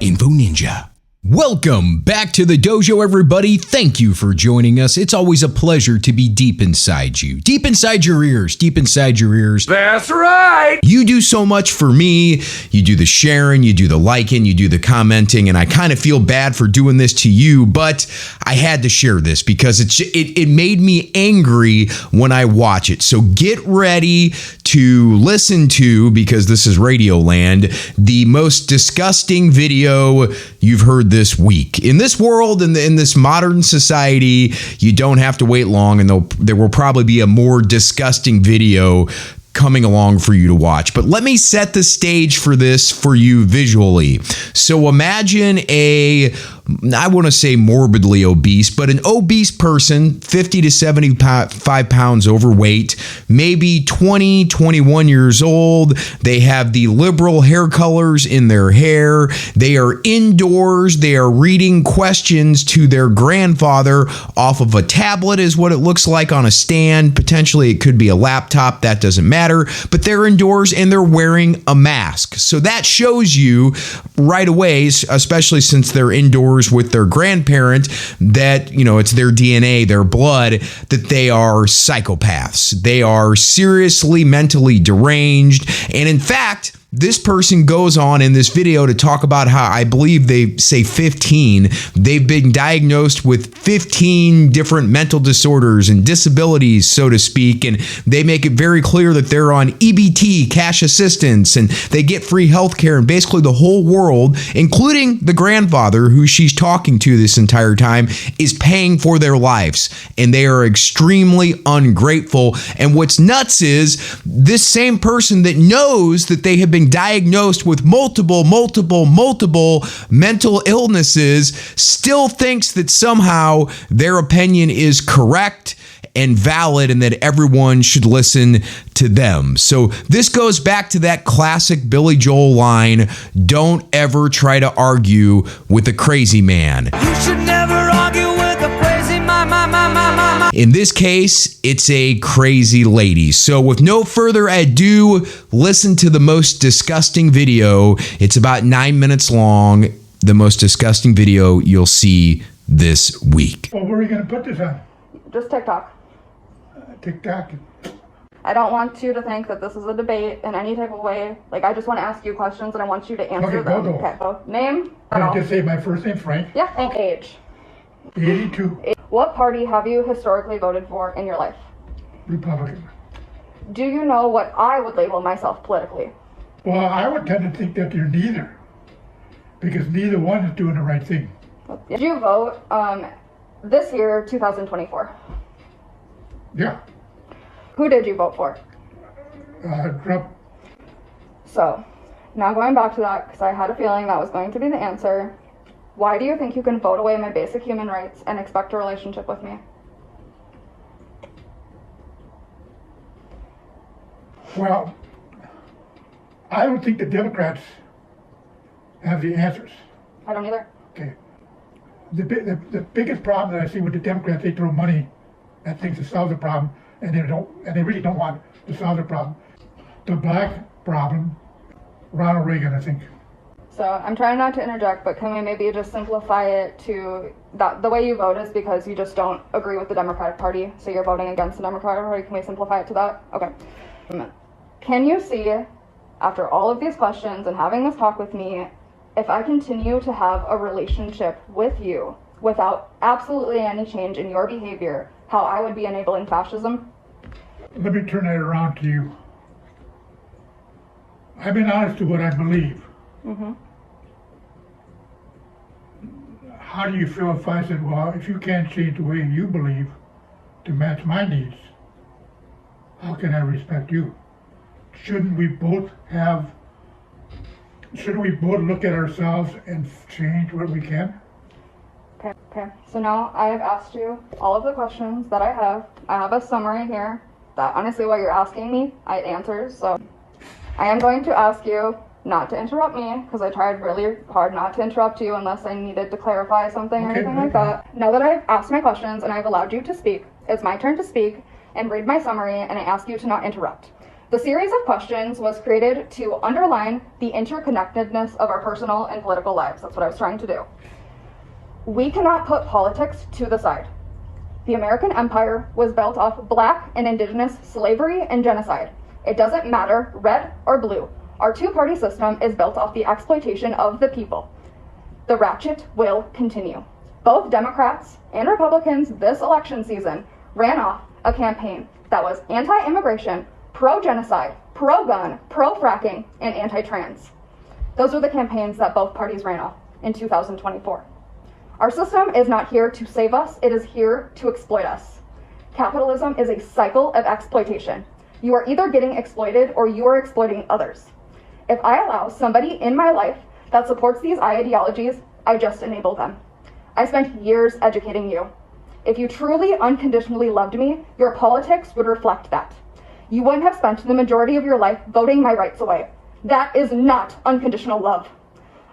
Info Ninja. Welcome back to the dojo, everybody. Thank you for joining us. It's always a pleasure to be deep inside you, deep inside your ears, deep inside your ears. That's right. You do so much for me. You do the sharing, you do the liking, you do the commenting, and I kind of feel bad for doing this to you, but I had to share this because it made me angry when I watch it. So get ready to listen to, because this is Radioland, the most disgusting video you've heard this week. In this world, in this modern society, you don't have to wait long, and there will probably be a more disgusting video coming along for you to watch. But let me set the stage for this for you visually. So imagine I want to say morbidly obese, but an obese person, 50 to 75 pounds overweight, maybe 20, 21 years old. They have the liberal hair colors in their hair. They are indoors. They are reading questions to their grandfather off of a tablet is what it looks like on a stand. Potentially it could be a laptop. That doesn't matter. But they're indoors and they're wearing a mask. So that shows you right away, especially since they're indoors with their grandparent, that, it's their DNA, their blood, that they are psychopaths. They are seriously mentally deranged. And in fact, this person goes on in this video to talk about how, I believe they say 15, they've been diagnosed with 15 different mental disorders and disabilities, so to speak, and they make it very clear that they're on EBT, cash assistance, and they get free health care, and basically the whole world, including the grandfather who she's talking to this entire time, is paying for their lives, and they are extremely ungrateful. And what's nuts is this same person that knows that they have been diagnosed with multiple mental illnesses still thinks that somehow their opinion is correct and valid and that everyone should listen to them. So this goes back to that classic Billy Joel line, don't ever try to argue with a crazy man. You should never argue with a crazy man. In this case, it's a crazy lady. So with no further ado, listen to the most disgusting video. It's about 9 minutes long. The most disgusting video you'll see this week. Well, where are you going to put this on? Just TikTok. TikTok. I don't want you to think that this is a debate in any type of way. I just want to ask you questions and I want you to answer them. Go. Okay, so name? Can I just say my first name, Frank? Yeah, and age. 82. What party have you historically voted for in your life? Republican. Do you know what I would label myself politically? Well, I would tend to think that you're neither. Because neither one is doing the right thing. Did you vote this year, 2024? Yeah. Who did you vote for? Trump. So, now going back to that, because I had a feeling that was going to be the answer. Why do you think you can vote away my basic human rights and expect a relationship with me? Well, I don't think the Democrats have the answers. I don't either. Okay. The biggest problem that I see with the Democrats, they throw money at things to solve the problem, and they really don't want to solve the problem. The black problem, Ronald Reagan, I think. So I'm trying not to interject, but can we maybe just simplify it to that the way you vote is because you just don't agree with the Democratic Party, so you're voting against the Democratic Party? Can we simplify it to that? Okay. Can you see, after all of these questions and having this talk with me, if I continue to have a relationship with you without absolutely any change in your behavior, how I would be enabling fascism? Let me turn that around to you. I've been honest to what I believe. Mm-hmm. How do you feel if I said, well, if you can't change the way you believe to match my needs, how can I respect you? Shouldn't we both look at ourselves and change what we can? Okay. So now I have asked you all of the questions that I have. I have a summary here that honestly what you're asking me, I had answers. So I am going to ask you not to interrupt me, because I tried really hard not to interrupt you unless I needed to clarify something or anything like that. Now that I've asked my questions and I've allowed you to speak, it's my turn to speak and read my summary, and I ask you to not interrupt. The series of questions was created to underline the interconnectedness of our personal and political lives. That's what I was trying to do. We cannot put politics to the side. The American empire was built off Black and Indigenous slavery and genocide. It doesn't matter, red or blue. Our two-party system is built off the exploitation of the people. The ratchet will continue. Both Democrats and Republicans this election season ran off a campaign that was anti-immigration, pro-genocide, pro-gun, pro-fracking, and anti-trans. Those are the campaigns that both parties ran off in 2024. Our system is not here to save us, it is here to exploit us. Capitalism is a cycle of exploitation. You are either getting exploited or you are exploiting others. If I allow somebody in my life that supports these ideologies, I just enable them. I spent years educating you. If you truly unconditionally loved me, your politics would reflect that. You wouldn't have spent the majority of your life voting my rights away. That is not unconditional love.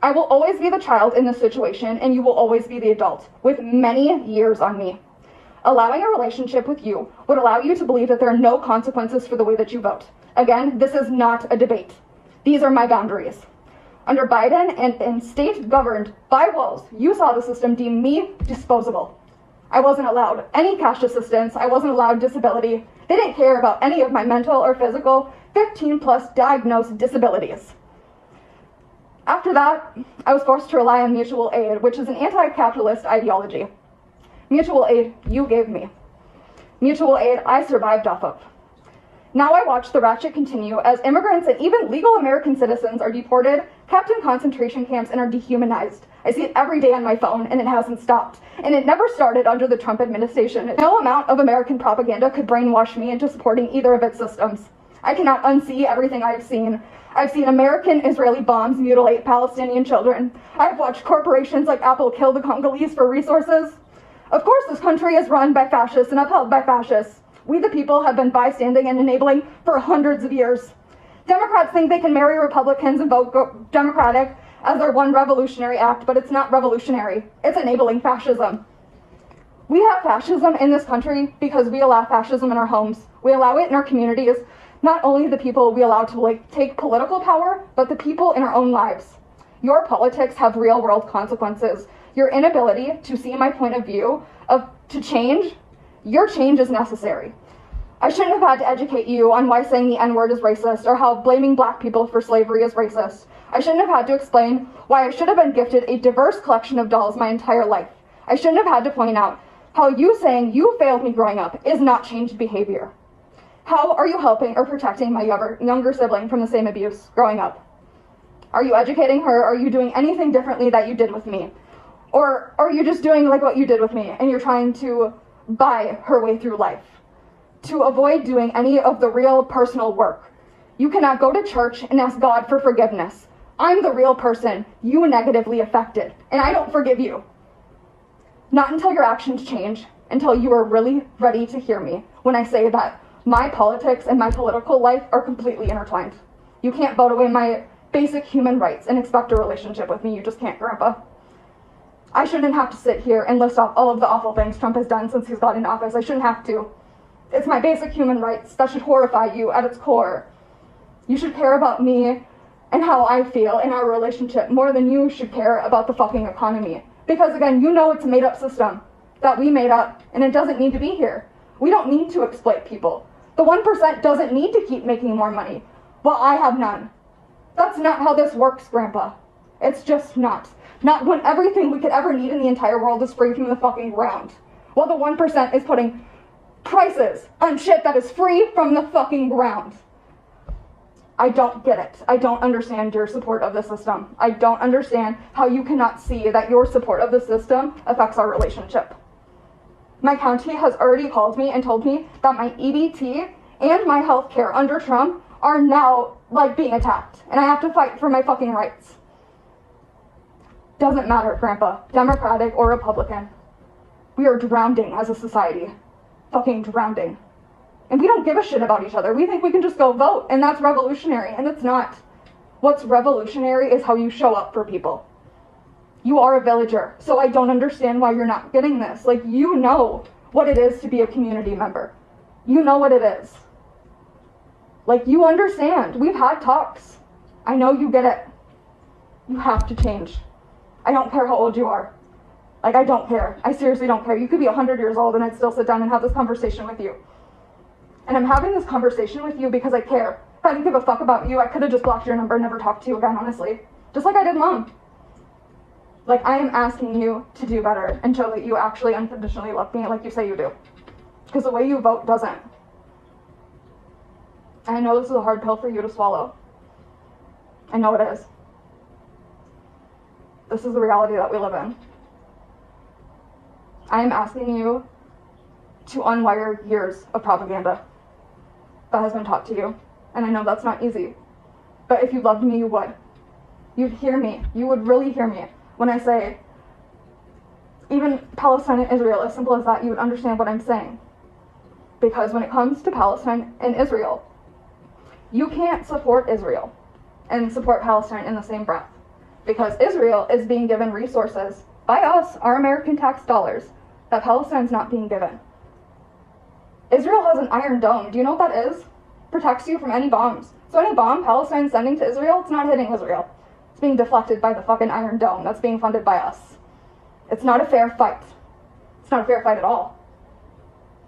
I will always be the child in this situation, and you will always be the adult, with many years on me. Allowing a relationship with you would allow you to believe that there are no consequences for the way that you vote. Again, this is not a debate. These are my boundaries. Under Biden and in state governed by walls, you saw the system deem me disposable. I wasn't allowed any cash assistance. I wasn't allowed disability. They didn't care about any of my mental or physical 15+ diagnosed disabilities. After that, I was forced to rely on mutual aid, which is an anti-capitalist ideology. Mutual aid you gave me. Mutual aid I survived off of. Now I watch the ratchet continue as immigrants and even legal American citizens are deported, kept in concentration camps, and are dehumanized. I see it every day on my phone, and it hasn't stopped. And it never started under the Trump administration. No amount of American propaganda could brainwash me into supporting either of its systems. I cannot unsee everything I've seen. I've seen American Israeli bombs mutilate Palestinian children. I've watched corporations like Apple kill the Congolese for resources. Of course, this country is run by fascists and upheld by fascists. We the people have been bystanding and enabling for hundreds of years. Democrats think they can marry Republicans and vote Democratic as their one revolutionary act, but it's not revolutionary. It's enabling fascism. We have fascism in this country because we allow fascism in our homes. We allow it in our communities. Not only the people we allow to take political power, but the people in our own lives. Your politics have real world consequences. Your inability to see my point of view to change, your change is necessary. I shouldn't have had to educate you on why saying the N-word is racist or how blaming Black people for slavery is racist. I shouldn't have had to explain why I should have been gifted a diverse collection of dolls my entire life. I shouldn't have had to point out how you saying you failed me growing up is not changed behavior. How are you helping or protecting my younger sibling from the same abuse growing up? Are you educating her? Are you doing anything differently that you did with me? Or are you just doing like what you did with me and you're trying to buy her way through life to avoid doing any of the real personal work? You cannot go to church and ask God for forgiveness. I'm the real person you negatively affected, and I don't forgive you. Not until your actions change, until you are really ready to hear me when I say that my politics and my political life are completely intertwined. You can't vote away my basic human rights and expect a relationship with me. You just can't, Grandpa. I shouldn't have to sit here and list off all of the awful things Trump has done since he's got in office. I shouldn't have to. It's my basic human rights that should horrify you at its core. You should care about me and how I feel in our relationship more than you should care about the fucking economy. Because again, you know it's a made-up system that we made up, and it doesn't need to be here. We don't need to exploit people. The 1% doesn't need to keep making more money, while I have none. That's not how this works, Grandpa. It's just not. Not when everything we could ever need in the entire world is free from the fucking ground. While the 1% is putting prices on shit that is free from the fucking ground. I don't get it. I don't understand your support of the system. I don't understand how you cannot see that your support of the system affects our relationship. My county has already called me and told me that my EBT and my health care under Trump are now being attacked, and I have to fight for my fucking rights. Doesn't matter, Grandpa, Democratic or Republican. We are drowning as a society. Fucking drowning. And we don't give a shit about each other. We think we can just go vote, and that's revolutionary, and it's not. What's revolutionary is how you show up for people. You are a villager, so I don't understand why you're not getting this. You know what it is to be a community member. You know what it is. Like, you understand. We've had talks. I know you get it. You have to change. I don't care how old you are. Like, I don't care. I seriously don't care. You could be 100 years old and I'd still sit down and have this conversation with you. And I'm having this conversation with you because I care. If I didn't give a fuck about you, I could have just blocked your number and never talked to you again, honestly. Just like I did Mom. Like, I am asking you to do better and show that you actually unconditionally love me like you say you do. Because the way you vote doesn't. And I know this is a hard pill for you to swallow. I know it is. This is the reality that we live in. I am asking you to unwire years of propaganda that has been taught to you. And I know that's not easy. But if you loved me, you would. You'd hear me. You would really hear me when I say, even Palestine and Israel, as simple as that, you would understand what I'm saying. Because when it comes to Palestine and Israel, you can't support Israel and support Palestine in the same breath. Because Israel is being given resources by us, our American tax dollars, that Palestine's not being given. Israel has an Iron Dome. Do you know what that is? Protects you from any bombs. So any bomb Palestine's sending to Israel, it's not hitting Israel. It's being deflected by the fucking Iron Dome that's being funded by us. It's not a fair fight. It's not a fair fight at all.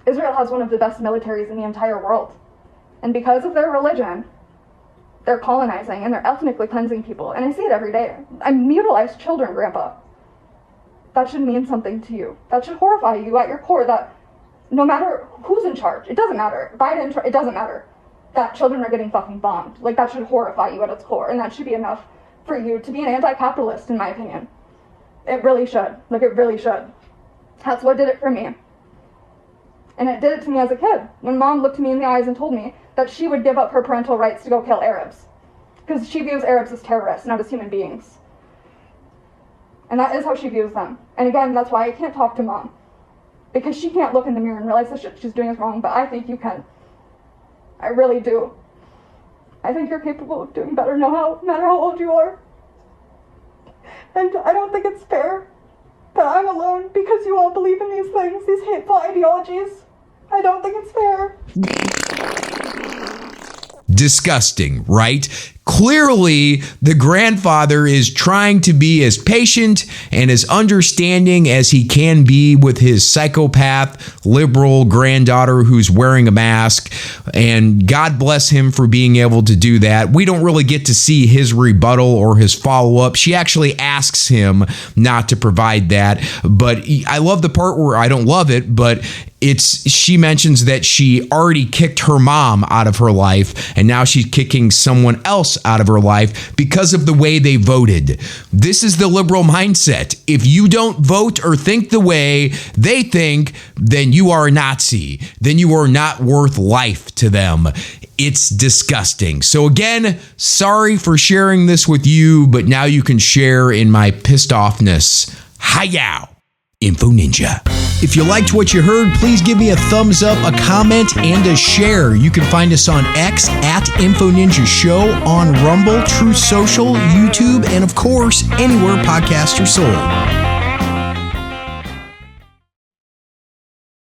Israel has one of the best militaries in the entire world. And because of their religion, they're colonizing and they're ethnically cleansing people. And I see it every day. I mutilize children, Grandpa. That should mean something to you. That should horrify you at your core, that no matter who's in charge, it doesn't matter. Biden, it doesn't matter. That children are getting fucking bombed. Like, that should horrify you at its core. And that should be enough for you to be an anti-capitalist, in my opinion. It really should. Like, it really should. That's what did it for me. And it did it to me as a kid. When Mom looked me in the eyes and told me that she would give up her parental rights to go kill Arabs. Because she views Arabs as terrorists, not as human beings. And that is how she views them. And again, that's why I can't talk to Mom. Because she can't look in the mirror and realize the shit she's doing is wrong, but I think you can. I really do. I think you're capable of doing better no matter how old you are. And I don't think it's fair that I'm alone because you all believe in these things, these hateful ideologies. I don't think it's fair. Disgusting, right? Clearly, the grandfather is trying to be as patient and as understanding as he can be with his psychopath, liberal granddaughter who's wearing a mask. And God bless him for being able to do that. We don't really get to see his rebuttal or his follow-up. She actually asks him not to provide that. But I love the part where I don't love it, but she mentions that she already kicked her mom out of her life, and now she's kicking someone else out of her life because of the way they voted. This is the liberal mindset. If you don't vote or think the way they think, then you are a Nazi. Then you are not worth life to them. It's disgusting. So again, sorry for sharing this with you, but now you can share in my pissed offness. Hi-yow, Info Ninja. If you liked what you heard, please give me a thumbs up, a comment, and a share. You can find us on X at Info Ninja Show, on Rumble, Truth Social, YouTube, and of course, anywhere podcasts are sold.